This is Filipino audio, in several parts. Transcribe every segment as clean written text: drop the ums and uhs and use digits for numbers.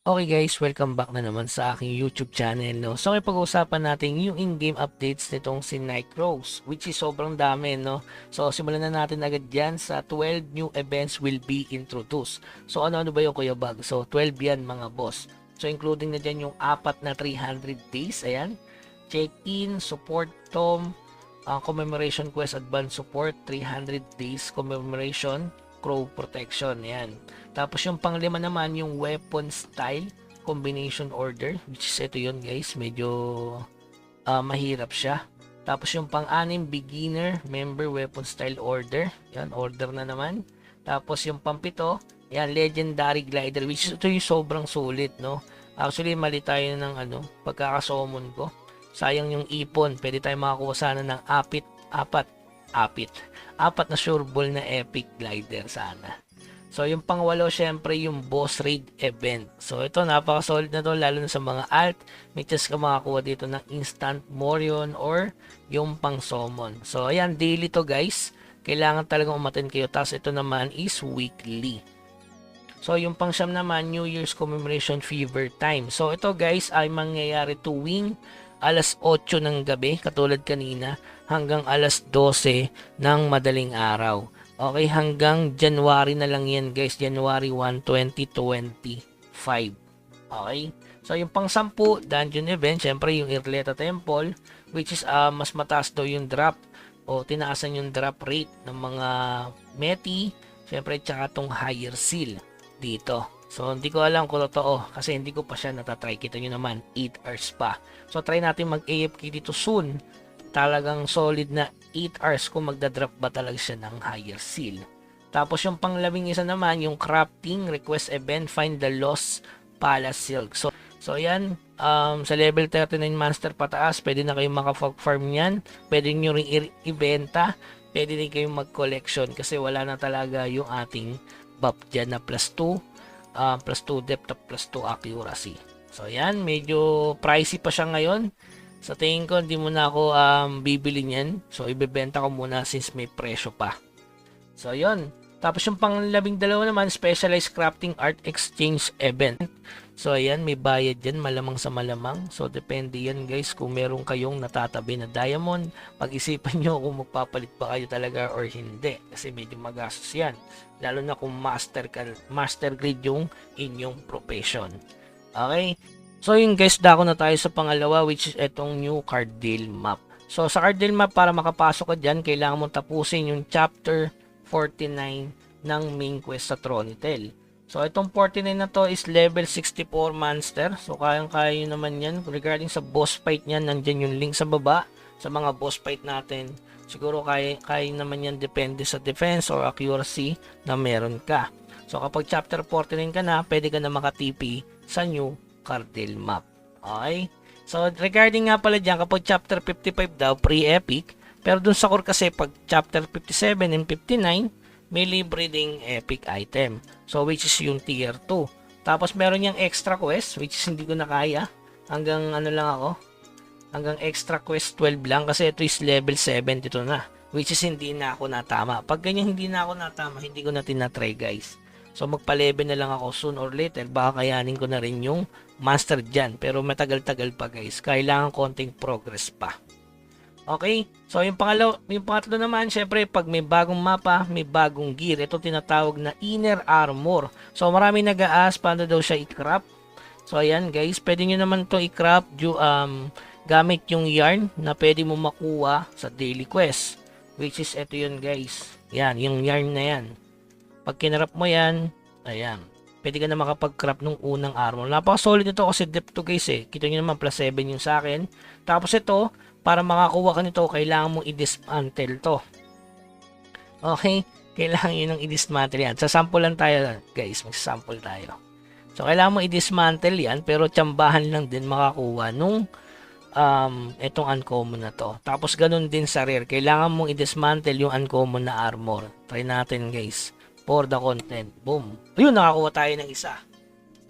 Okay guys, welcome back na naman sa aking YouTube channel, no? So ngayon pag-uusapan natin yung in-game updates nitong si Night Rose, which is sobrang dami, no? So simulan na natin agad dyan sa 12 new events will be introduced. So ano-ano ba yung Kuya Bag? So 12 yan mga boss. So including na dyan yung apat na 300 days, ayan. Check-in, support tom, commemoration quest, advanced support, 300 days commemoration, crow protection, ayan. Tapos yung panglima naman yung weapon style combination order, which is ito yun guys, medyo mahirap siya. Tapos yung pang-anim beginner member weapon style order, yan order na naman. Tapos yung pang-pito, yan legendary glider, which is ito yung sobrang sulit, no? Actually mali tayo ng pagkakasomon ko. Sayang yung ipon, pwede tayo makakuha sana ng apat na sure ball na epic glider sana. So, yung pangwalo, syempre, yung boss raid event. So, ito, napaka-solid na to, lalo na sa mga alt. May chance ka makakuha dito ng instant morion or yung pang summon. So, ayan, daily to guys. Kailangan talagang umattend kayo. Tapos, ito naman is weekly. So, yung pang siyam naman, New Year's Commemoration Fever Time. So, ito guys, ay mangyayari tuwing alas 8 ng gabi, katulad kanina, hanggang alas 12 ng madaling araw. Okay, hanggang January na lang yan guys. January 1, 2025. Okay. So, yung pang 10, dungeon event, syempre yung Irleta Temple, which is mas mataas daw yung drop o tinaasan yung drop rate ng mga meti, syempre tsaka tong higher seal dito. So, hindi ko alam kung totoo kasi hindi ko pa siya natatry. Kita nyo naman, 8 hours pa. So, try natin mag-AFK dito soon. Talagang solid na 8 hours kung magdadrop ba talaga siya ng higher seal. Tapos yung panglabing isa naman, yung crafting request event, find the lost palace silk. So yan, sa level 39 master pataas, pwede na kayong maka-farm yan. Pwede nyo rin ibenta. Pwede rin kayong mag-collection kasi wala na talaga yung ating buff dyan na plus 2 depth at plus 2 accuracy. So yan, medyo pricey pa siya ngayon. Sa tingin ko, hindi muna ako bibili niyan. So, ibebenta ko muna since may presyo pa. So, yon. Tapos yung pang-12 naman, Specialized Crafting Art Exchange Event. So, ayan, may bayad yan, malamang sa malamang. So, depende yan guys kung meron kayong natatabi na diamond. Pag-isipan nyo kung magpapalit ba kayo talaga or hindi. Kasi medyo magastos yan. Lalo na kung master grade yung inyong profession. Okay? So yun guys, dako na tayo sa pangalawa, which is itong new Cardale map. So sa Cardale map, para makapasok ka dyan, kailangan mong tapusin yung chapter 49 ng main quest sa Tronitel. So itong 49 na to is level 64 monster. So kayang-kaya nyo naman yan. Regarding sa boss fight nyan, nandyan yung link sa baba sa mga boss fight natin. Siguro kaya naman yan, depende sa defense or accuracy na meron ka. So kapag chapter 49 ka na, pwede ka na maka-TP sa new Cardale map. Okay? So, regarding nga pala dyan, kapag chapter 55 daw, pre-epic. Pero dun sa core kasi, pag chapter 57 and 59, may libre ding epic item. So, which is yung tier 2. Tapos, meron yung extra quest, which is hindi ko na kaya. Hanggang ano lang ako. Hanggang extra quest 12 lang. Kasi ito is level 7 dito na. Which is hindi na ako natama. Pag ganyan hindi na ako natama, hindi ko na tinatry guys. So magpa-level na lang ako soon or later. Baka kayanin ko na rin yung master dyan. Pero matagal-tagal pa guys. Kailangan konting progress pa. Okay? So yung pangatlo naman, syempre pag may bagong mapa, may bagong gear. Ito tinatawag na inner armor. So marami nag-a-ask paano daw siya i-craft. So ayan guys, pwede nyo naman ito i-craft gamit yung yarn na pwede mo makuha sa daily quest. Which is ito yun guys. Yan, yung yarn na yan. Pag kinrap mo yan, ayan, pwede ka na makapag-craft nung unang armor. Napaka-solid nito kasi depth to guys eh. Kita nyo naman, plus 7 yung sa akin. Tapos ito, para makakuha ka nito, kailangan mong i-dismantle to. Okay? Kailangan yun ng i-dismantle yan. Sasample lang tayo guys, magsasample tayo. So, kailangan mong i-dismantle yan, pero tsambahan lang din makakuha nung itong uncommon na to. Tapos, ganun din sa rare. Kailangan mong i-dismantle yung uncommon na armor. Try natin guys. For the content. Boom. Ayun, nakakuha tayo ng isa.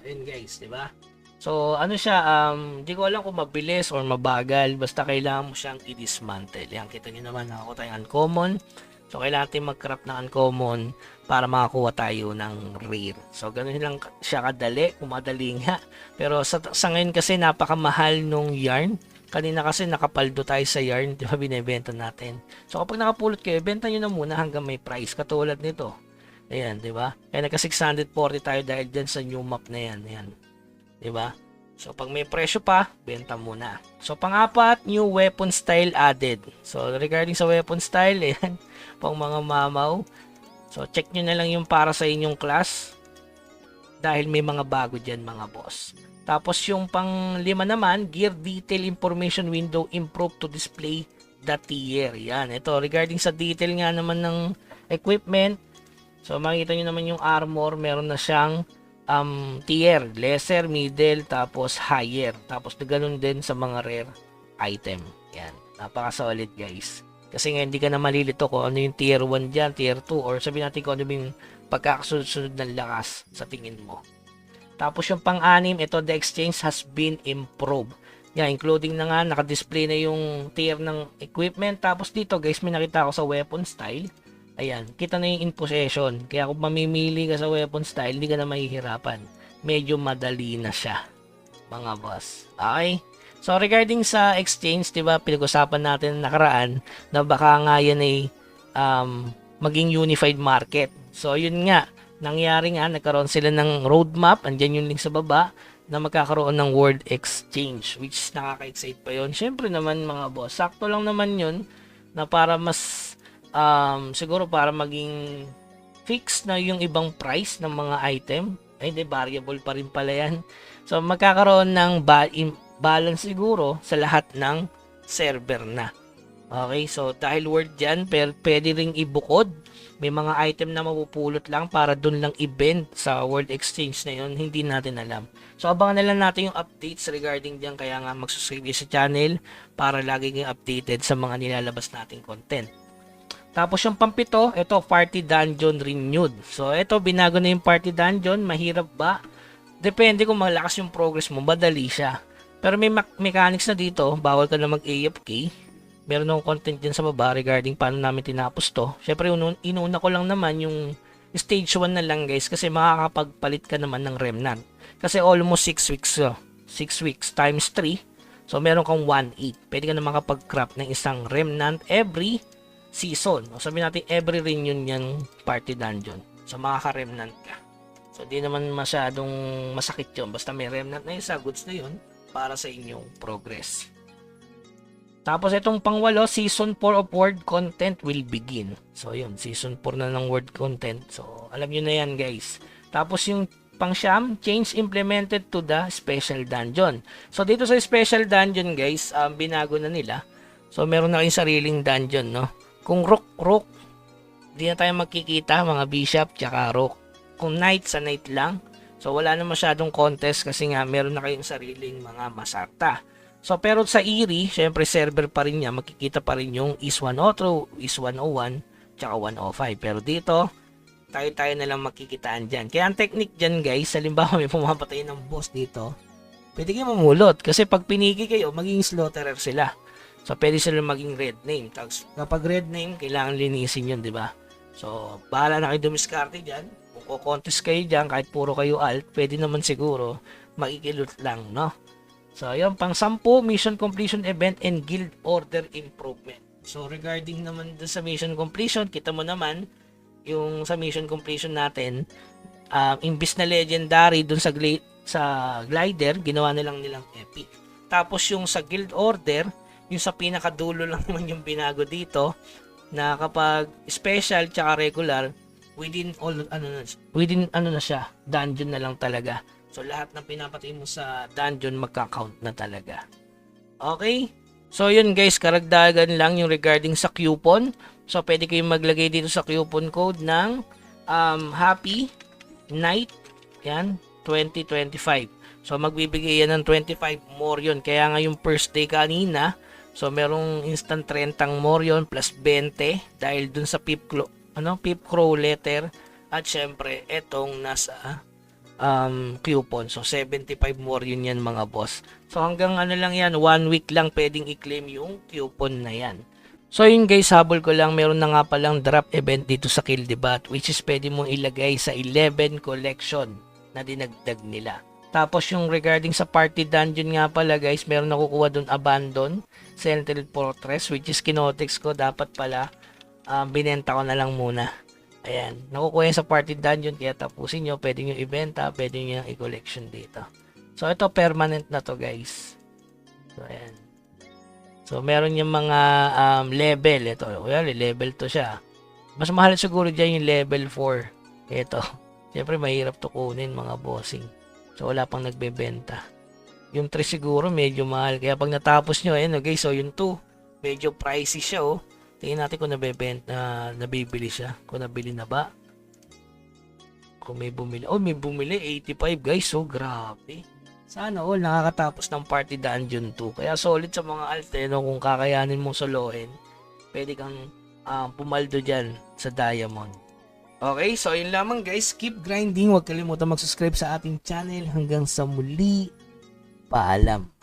Ayun guys, di ba? So, ano siya, hindi ko alam kung mabilis or mabagal. Basta kailangan mo siyang i-dismantle. Yan, kita nyo naman, nakakuha tayo uncommon. So, So, kailangan natin mag-craft ng uncommon para makakuha tayo ng rare. So, ganun lang siya kadali, kumadali nga. Pero sa ngayon kasi napakamahal nung yarn. Kanina kasi nakapaldo tayo sa yarn, di ba, binibenta natin. So, kapag nakapulot kayo, benta nyo na muna hanggang may price. Katulad nito. Ayan, di ba? Kaya nagka 640 tayo dahil dyan sa new map na yan. Ayan. Di ba? So, pag may presyo pa, benta muna. So, pang-apat, new weapon style added. So, regarding sa weapon style, ayan, pang mga mamaw. So, check nyo na lang yung para sa inyong class. Dahil may mga bago dyan, mga boss. Tapos, yung pang-5 naman, gear detail information window improved to display the tier. Yan, ito, regarding sa detail nga naman ng equipment. So, makikita nyo naman yung armor, meron na siyang tier, lesser, middle, tapos higher. Tapos ganoon din sa mga rare item. Yan, napaka-solid guys. Kasi nga hindi ka na malilito kung ano yung tier 1 dyan, tier 2, or sabihin natin kung ano yung pagkakasunod-sunod ng lakas sa tingin mo. Tapos yung pang-6, ito, the exchange has been improved. Yan, including na nga, naka-display na yung tier ng equipment. Tapos dito guys, may nakita ako sa weapon style. Ayan, kita na yung in possession. Kaya kung mamimili ka sa weapon style, hindi ka na mahihirapan. Medyo madali na siya, mga boss. Okay? So, regarding sa exchange, diba, pinag-usapan natin nakaraan na baka nga yan ay maging unified market. So, yun nga, nangyari nga, nagkaroon sila ng roadmap, andyan yung link sa baba, na magkakaroon ng world exchange, which is nakaka-excite pa yun. Syempre naman, mga boss, sakto lang naman yun, na para mas siguro para maging fix na yung ibang price ng mga item. Ay, hindi, variable pa rin pala yan. So, magkakaroon ng balance siguro sa lahat ng server na. Okay, so dahil word dyan, pwede ring ibukod. May mga item na mapupulot lang para dun lang i-bend sa world exchange na yun. Hindi natin alam. So, abangan na lang natin yung updates regarding dyan. Kaya nga mag-subscribe sa channel para lagi kayong updated sa mga nilalabas nating content. Tapos yung pang-7, ito, Party Dungeon Renewed. So, ito, binago na yung Party Dungeon. Mahirap ba? Depende kung malakas yung progress mo, madali siya. Pero may mechanics na dito, bawal ka na mag-AFK. Meron akong content dyan sa baba regarding paano namin tinapos to. Syempre, inuna ko lang naman yung stage 1 na lang guys, kasi makakapagpalit ka naman ng remnant. Kasi almost 6 weeks, 6 weeks times 3. So, meron kang 1/8. Pwede ka na makapag-craft ng isang remnant every season. O sabihin natin every reunion yung Party Dungeon. So makaka-remnant ka. So di naman masyadong masakit yun. Basta may remnant na isa, goods na yun para sa inyong progress. Tapos itong pang-8, Season 4 of Word Content will begin. So yun, Season 4 na ng Word Content. So alam nyo na yan guys. Tapos yung pang-9, change implemented to the Special Dungeon. So dito sa Special Dungeon guys, binago na nila. So meron na kayong sariling dungeon, no? Kung rook, di na tayo magkikita, mga bishop, tsaka rook. Kung knight, sa knight lang. So, wala na masyadong contest kasi nga, meron na kayong sariling mga masarta. So, pero sa Eerie, syempre, server pa rin niya. Makikita pa rin yung East 102, East 101, tsaka 105. Pero dito, tayo na lang makikitaan dyan. Kaya ang technique dyan, guys, halimbawa may pumapatay ng boss dito, pwede kayo mamulot. Kasi pag piniki kayo, maging slaughterer sila. So, pwede sila maging red name. Tapos, kapag red name, kailangan linisin yun, di ba? So, bahala na kayo dumiskarte dyan. Kung kukontest kayo dyan, kahit puro kayo alt, pwede naman siguro makikilot lang, no? So, yun, pang-10, mission completion event and guild order improvement. So, regarding naman sa mission completion, kita mo naman, yung sa mission completion natin, imbis na legendary dun sa glider, ginawa nilang epic. Tapos, yung sa guild order, yung sa pinakadulo lang naman yung binago dito na kapag special tsaka regular within na siya, dungeon na lang talaga. So lahat ng pinapatay mo sa dungeon magka-count na talaga. Okay? So yun guys, karagdagan lang yung regarding sa coupon. So pwede kayong maglagay dito sa coupon code ng Happy Night yan 2025. So magbibigay yan ng 25 more yun. Kaya nga yung first day kanina, so, merong instant 30 more yun plus 20 dahil dun sa Pip Crow letter at syempre etong nasa coupon. So, 75 more yun yan mga boss. So, hanggang ano lang yan, 1 week lang pwedeng i-claim yung coupon na yan. So yun guys, habol ko lang, meron na nga palang drop event dito sa Kill the Bot, which is pwede mong ilagay sa 11 collection na dinagdag nila. Tapos yung regarding sa party dungeon nga pala guys, meron nakukuha dun abandon, Sentinel Fortress, which is kinotex ko, dapat pala binenta ko na lang muna. Ayan, nakukuha yan sa party dungeon, kaya tapusin nyo, pwede nyo ibenta, pwede nyo yung i-collection dito. So ito permanent na to guys. So ayan. So, meron yung mga level. Ito, kaya level to siya. Mas mahal siguro dyan yung level 4. Ito. Siyempre, mahirap to kunin mga bossing. So, wala pang nagbebenta. Yung 3 siguro, medyo mahal. Kaya pag natapos nyo, ayun, okay, so yung 2, medyo pricey siya, oh. Tingnan natin kung nabibili siya. Kung nabili na ba. Kung may bumili. Oh, may bumili. 85, guys. So, grabe. Sana all nakakatapos ng Party Dungeon 2. Kaya solid sa mga alteno kung kakayanin mong solohin. Pwede kang pumaldo dyan sa Diamond. Okay, so yun lamang guys. Keep grinding. Huwag kalimutan mag-subscribe sa ating channel. Hanggang sa muli. Paalam.